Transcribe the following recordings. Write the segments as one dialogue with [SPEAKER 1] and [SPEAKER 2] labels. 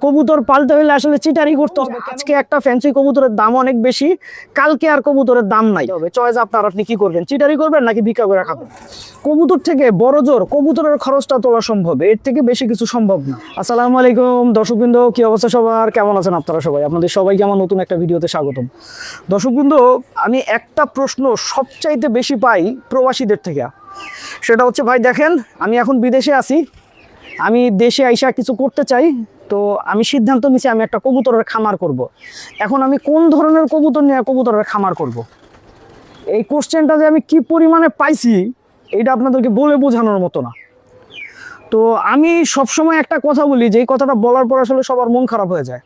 [SPEAKER 1] কবুতর পালতে হলে আসলে চিটারি করতে হবে। আজকে একটা ফ্যান্সি কবুতরের দাম অনেক বেশি, কালকে আর কবুতরের দাম নাই। চয়েস আপনার, আপনি কি করবেন? চিটারি করবেন নাকি ভিক্ষা করে খাবেন? কবুতর থেকে বড় জোর কবুতরের খরচটা তোলা সম্ভব, এর থেকে বেশি কিছু সম্ভব না। আসসালামু আলাইকুম দর্শকবৃন্দ, কি অবস্থা সবার? কেমন আছেন আপনারা সবাই? আপনাদের সবাইকে আমার নতুন একটা ভিডিওতে স্বাগতম। দর্শকবৃন্দ, আমি একটা প্রশ্ন সবচাইতে বেশি পাই প্রবাসীদের থেকে, সেটা হচ্ছে, ভাই দেখেন আমি এখন বিদেশে আছি, আমি দেশে আইসা কিছু করতে চাই, তো আমি সিদ্ধান্ত নিছি আমি একটা কবুতরের খামার করব। এখন আমি কোন ধরনের কবুতর নিয়ে কবুতরের খামার করব? এই কোশ্চেনটা যে আমি কি পরিমাণে পাইছি এটা আপনাদেরকে বলে বোঝানোর মতো না। তো আমি সবসময় একটা কথা বলি, যে এই কথাটা বলার পর আসলে সবার মন খারাপ হয়ে যায়।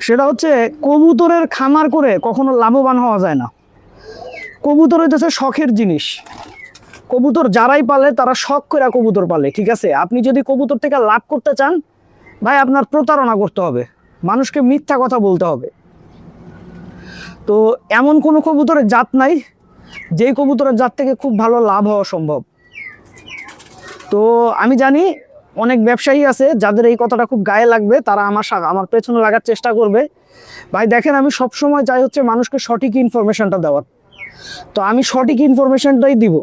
[SPEAKER 1] সেটা হচ্ছে, কবুতরের খামার করে কখনো লাভবান হওয়া যায় না। কবুতর হইতেছে শখের জিনিস। কবুতর যারাই পালে তারা শখ করে কবুতর পালে, ঠিক আছে? আপনি যদি কবুতর থেকে লাভ করতে চান, ভাই আপনার প্রতারণা করতে হবে, মানুষকে মিথ্যা কথা বলতে হবে। তো এমন কোনো কবুতরের জাত নাই যেই কবুতরের জাত থেকে খুব ভালো লাভ হওয়া সম্ভব। তো আমি জানি অনেক ব্যবসায়ী আছে যাদের এই কথাটা খুব গায়ে লাগবে, তারা আমার পেছনে লাগার চেষ্টা করবে। ভাই দেখেন, আমি সবসময় চাই হচ্ছে মানুষকে সঠিক ইনফরমেশনটা দেওয়ার। তো আমি সঠিক ইনফরমেশনটাই দিব,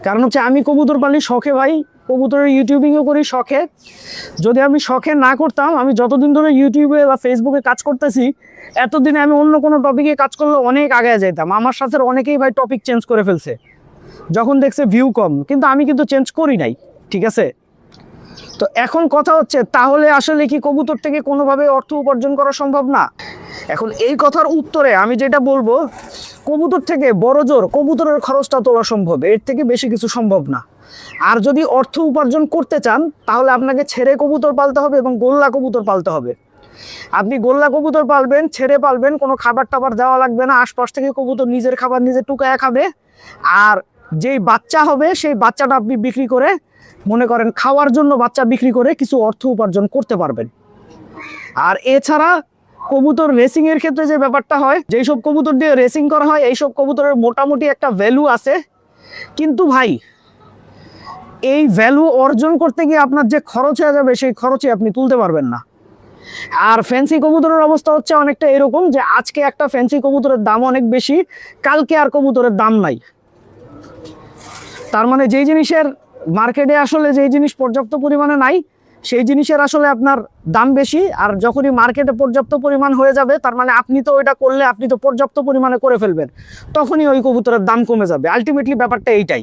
[SPEAKER 1] কারণ হচ্ছে আমি কবুতর পালি শখে ভাই, কবুতরের ইউটিউবিংও করি শখে। যদি আমি শখে না করতাম, আমি যতদিন ধরে ইউটিউবে বা ফেসবুকে কাজ করতেছি, এতদিনে আমি অন্য কোনো টপিকে কাজ করলে অনেক আগে যেতাম। আমার সাথে অনেকেই ভাই টপিক চেঞ্জ করে ফেলছে যখন দেখছে ভিউ কম, কিন্তু আমি কিন্তু চেঞ্জ করি নাই, ঠিক আছে? তো এখন কথা হচ্ছে, তাহলে আসলে কি কবুতর থেকে কোনোভাবে অর্থ উপার্জন করা সম্ভব না? এখন এই কথার উত্তরে আমি যেটা বলবো, কবুতর থেকে বড় জোর কবুতরের খরচটা তোলা সম্ভব, এর থেকে বেশি কিছু সম্ভব না। আর যদি অর্থ উপার্জন করতে চান, তাহলে আপনাকে ছেড়ে কবুতর পালতে হবে এবং গোল্লা কবুতর পালতে হবে। আপনি গোল্লা কবুতর পালবেন, ছেড়ে পালবেন, কোনো খাবার টাবার দেওয়া লাগবে না, আশপাশ থেকে কবুতর নিজের খাবার নিজে টুকায়া খাবে। আর যেই বাচ্চা হবে সেই বাচ্চাটা আপনি বিক্রি করে, মনে করেন খাওয়ার জন্য বাচ্চা বিক্রি করে কিছু অর্থ উপার্জন করতে পারবেন। আর এছাড়া কবুতর রেসিং এর ক্ষেত্রে যে ব্যাপারটা হয়, যেই সব কবুতর দিয়ে রেসিং করা হয়, এইসব কবুতরের মোটামুটি একটা ভ্যালু আছে, কিন্তু ভাই এই ভ্যালু অর্জন করতে গিয়ে আপনার যে খরচ হয়ে যাবে, সেই খরচে আপনি তুলতে পারবেন না। আর ফ্যান্সি কবুতরের অবস্থা হচ্ছে অনেকটা এরকম, যে আজকে একটা ফ্যান্সি কবুতরের দাম অনেক বেশি, কালকে আর কবুতরের দাম নাই। তার মানে যেই জিনিসের মার্কেটে আসলে যেই জিনিস পর্যাপ্ত পরিমাণে নাই, সেই জিনিসের আসলে আপনার দাম বেশি। আর যখনই মার্কেটে পর্যাপ্ত পরিমাণ হয়ে যাবে, তার মানে আপনি তো ওইটা করলে আপনি তো পর্যাপ্ত পরিমাণে করে ফেলবেন, তখনই ওই কবুতরের দাম কমে যাবে। আলটিমেটলি ব্যাপারটা এইটাই।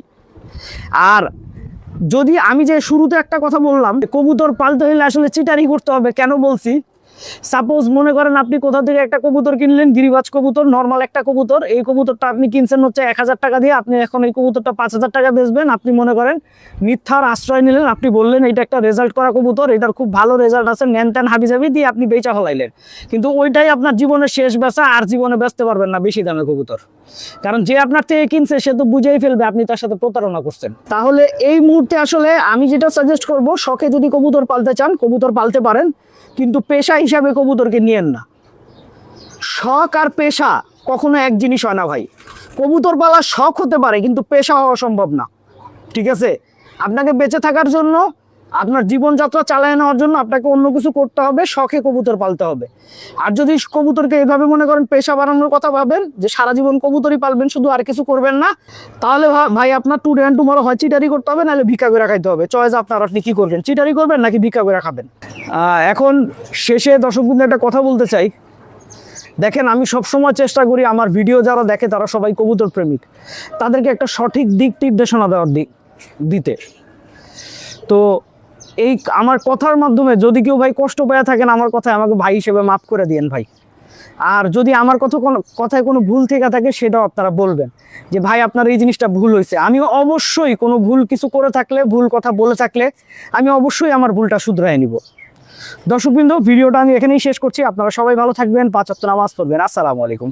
[SPEAKER 1] আর যদি আমি যে শুরুতে একটা কথা বললাম, কবুতর পালতে হলে আসলে চিটারি করতে হবে, কেন বলছি? সাপোজ মনে করেন আপনি কোথা থেকে একটা কবুতর কিনলেন, গিরিবাজ কবুতর, নর্মাল একটা কবুতর। এই কবুতরটা আপনি কিনছেন হচ্ছে 1000 টাকা দিয়ে, আপনি এখন এই কবুতরটা 5000 টাকা বেচবেন। আপনি মনে করেন মিথ্যার আশ্রয় নিলেন, আপনি বললেন এটা একটা রেজাল্ট করা কবুতর, এটার খুব ভালো রেজাল্ট আছে, নেন টেন হাবিজাবি দিয়ে আপনি বেচা ফলাইলেন। কিন্তু ওইটাই আপনার জীবনের শেষ বেচা, আর জীবনে বেচতে পারবেন না বেশি দামে কবুতর, কারণ যে আপনার থেকে কিনছে সে তো বুঝেই ফেলবে আপনি তার সাথে প্রতারণা করছেন। তাহলে এই মুহূর্তে আসলে আমি যেটা সাজেস্ট করব, শখে যদি কবুতর পালতে চান কবুতর পালতে পারেন, কিন্তু পেশা হিসাবে কবুতরকে নিয়েন না। শখ আর পেশা কখনো এক জিনিস হয় না ভাই। কবুতর পালা শখ হতে পারে, কিন্তু পেশা হওয়া সম্ভব না, ঠিক আছে? আপনাকে বেঁচে থাকার জন্য, আপনার জীবনযাত্রা চালিয়ে নেওয়ার জন্য আপনাকে অন্য কিছু করতে হবে, শখে কবুতর পালতে হবে। আর যদি কবুতরকে এভাবে মনে করেন পেশা বানানোর কথা ভাবেন, যে সারা জীবন কবুতরই পালবেন, শুধু আর কিছু করবেন না, তাহলে ভাই আপনার টুডে অ্যান্ড টুমরো হয় চিটারি করতে হবে, নাহলে ভিক্ষা করে খাইতে হবে। চয়েস আপনার, আপনি কি করবেন? চিটারি করবেন নাকি ভিক্ষা করে খাবেন? এখন শেষে দর্শকবৃন্দ একটা কথা বলতে চাই। দেখেন, আমি সবসময় চেষ্টা করি আমার ভিডিও যারা দেখে তারা সবাই কবুতর প্রেমিক, তাদেরকে একটা সঠিক দিক নির্দেশনা দিতে। তো এই আমার কথার মাধ্যমে যদি কেউ ভাই কষ্ট পেয়ে থাকেন, আমার কথায় আমাকে ভাই হিসেবে মাফ করে দিয়েন ভাই। আর যদি আমার কথায় কোনো ভুল থেকে থাকে, সেটাও আপনারা বলবেন যে ভাই আপনার এই জিনিসটা ভুল হয়েছে। আমি অবশ্যই কোনো ভুল কিছু করে থাকলে, ভুল কথা বলে থাকলে, আমি অবশ্যই আমার ভুলটা শুধরায় নিব। দর্শকবৃন্দ, ভিডিওটা আমি এখানেই শেষ করছি। আপনারা সবাই ভালো থাকবেন, 5 ওয়াক্ত নামাজ পড়বেন। আসসালামু আলাইকুম।